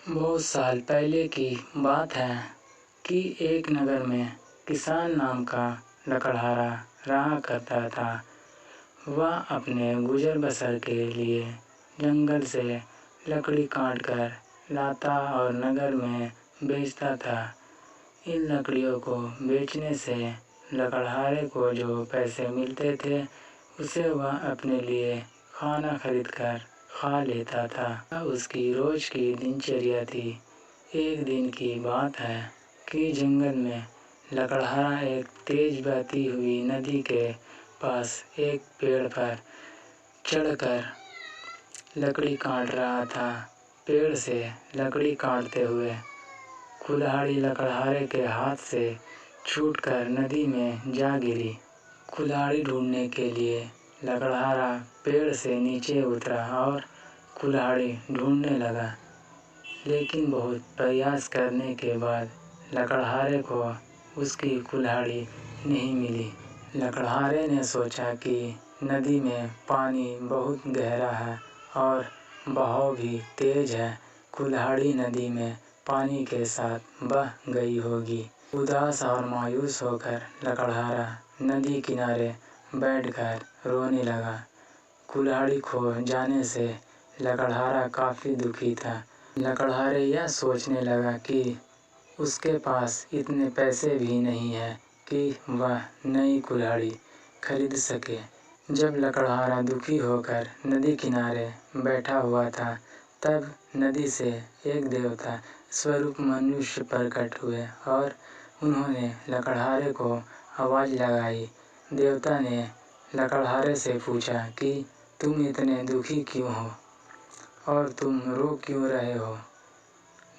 बहुत साल पहले की बात है कि एक नगर में किसान नाम का लकड़हारा रहा करता था। वह अपने गुजर बसर के लिए जंगल से लकड़ी काट कर लाता और नगर में बेचता था। इन लकड़ियों को बेचने से लकड़हारे को जो पैसे मिलते थे उसे वह अपने लिए खाना खरीद कर खा लेता था। उसकी रोज की दिनचर्या थी। एक दिन की बात है कि जंगल में लकड़हारा एक तेज बहती हुई नदी के पास एक पेड़ पर चढ़कर लकड़ी काट रहा था। पेड़ से लकड़ी काटते हुए कुल्हाड़ी लकड़हारे के हाथ से छूटकर नदी में जा गिरी। कुल्हाड़ी ढूंढने के लिए लकड़हारा पेड़ से नीचे उतरा और कुल्हाड़ी ढूंढने लगा, लेकिन बहुत प्रयास करने के बाद लकड़हारे को उसकी कुल्हाड़ी नहीं मिली। लकड़हारे ने सोचा कि नदी में पानी बहुत गहरा है और बहाव भी तेज है, कुल्हाड़ी नदी में पानी के साथ बह गई होगी। उदास और मायूस होकर लकड़हारा नदी किनारे बैठकर रोने लगा। कुल्हाड़ी खो जाने से लकड़हारा काफ़ी दुखी था। लकड़हारे यह सोचने लगा कि उसके पास इतने पैसे भी नहीं है कि वह नई कुल्हाड़ी खरीद सके। जब लकड़हारा दुखी होकर नदी किनारे बैठा हुआ था, तब नदी से एक देवता स्वरूप मनुष्य प्रकट हुए और उन्होंने लकड़हारे को आवाज़ लगाई। देवता ने लकड़हारे से पूछा कि तुम इतने दुखी क्यों हो और तुम रो क्यों रहे हो।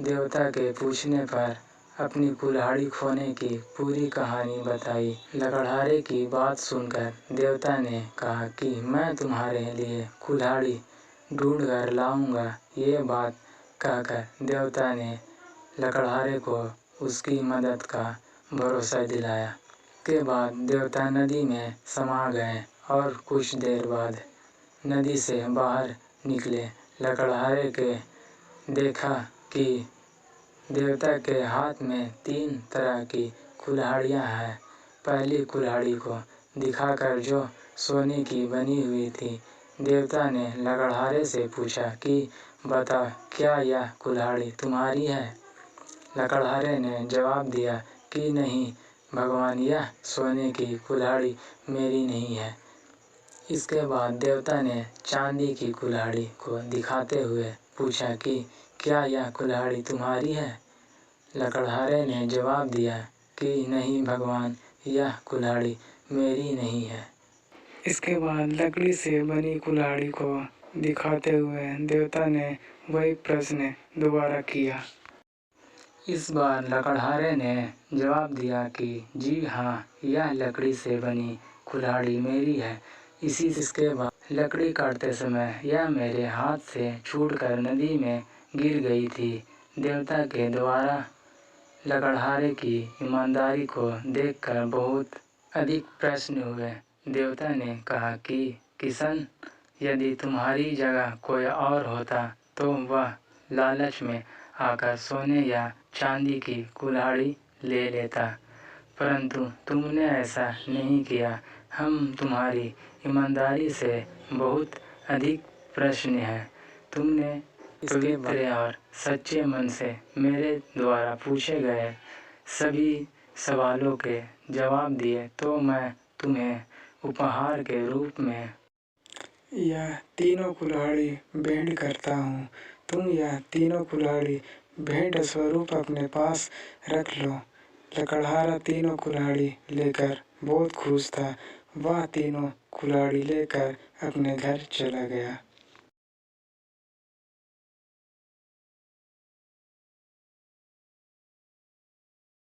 देवता के पूछने पर अपनी कुल्हाड़ी खोने की पूरी कहानी बताई। लकड़हारे की बात सुनकर देवता ने कहा कि मैं तुम्हारे लिए कुल्हाड़ी ढूंढ कर लाऊंगा। ये बात कहकर देवता ने लकड़हारे को उसकी मदद का भरोसा दिलाया। के बाद देवता नदी में समा गए और कुछ देर बाद नदी से बाहर निकले। लकड़हारे के देखा कि देवता के हाथ में 3 तरह की कुल्हाड़ियाँ हैं। पहली कुल्हाड़ी को दिखाकर जो सोने की बनी हुई थी, देवता ने लकड़हारे से पूछा कि बता, क्या यह कुल्हाड़ी तुम्हारी है। लकड़हारे ने जवाब दिया कि नहीं भगवान, यह सोने की कुल्हाड़ी मेरी नहीं है। इसके बाद देवता ने चांदी की कुल्हाड़ी को दिखाते हुए पूछा कि क्या यह कुल्हाड़ी तुम्हारी है। लकड़हारे ने जवाब दिया कि नहीं भगवान, यह कुल्हाड़ी मेरी नहीं है। इसके बाद लकड़ी से बनी कुल्हाड़ी को दिखाते हुए देवता ने वही प्रश्न दोबारा किया। इस बार लकड़हारे ने जवाब दिया कि जी हाँ, यह लकड़ी से बनी कुल्हाड़ी मेरी है। इसके बाद लकड़ी काटते समय यह मेरे हाथ से छूटकर नदी में गिर गई थी। देवता के द्वारा लकड़हारे की ईमानदारी को देखकर बहुत अधिक प्रसन्न हुए। देवता ने कहा कि किशन, यदि तुम्हारी जगह कोई और होता तो वह लालच में आकर सोने या चांदी की कुल्हाड़ी ले लेता, परंतु तुमने ऐसा नहीं किया। हम तुम्हारी ईमानदारी से बहुत अधिक प्रसन्न हैं। तुमने पवित्र और सच्चे मन से मेरे द्वारा पूछे गए सभी सवालों के जवाब दिए, तो मैं तुम्हें उपहार के रूप में यह तीनों कुल्हाड़ी भेंट करता हूँ। तुम यह तीनों कुल्हाड़ी भेंट स्वरूप अपने पास रख लो। लकड़हारा तीनों कुल्हाड़ी लेकर बहुत खुश था। वह तीनों कुल्हाड़ी लेकर अपने घर चला गया।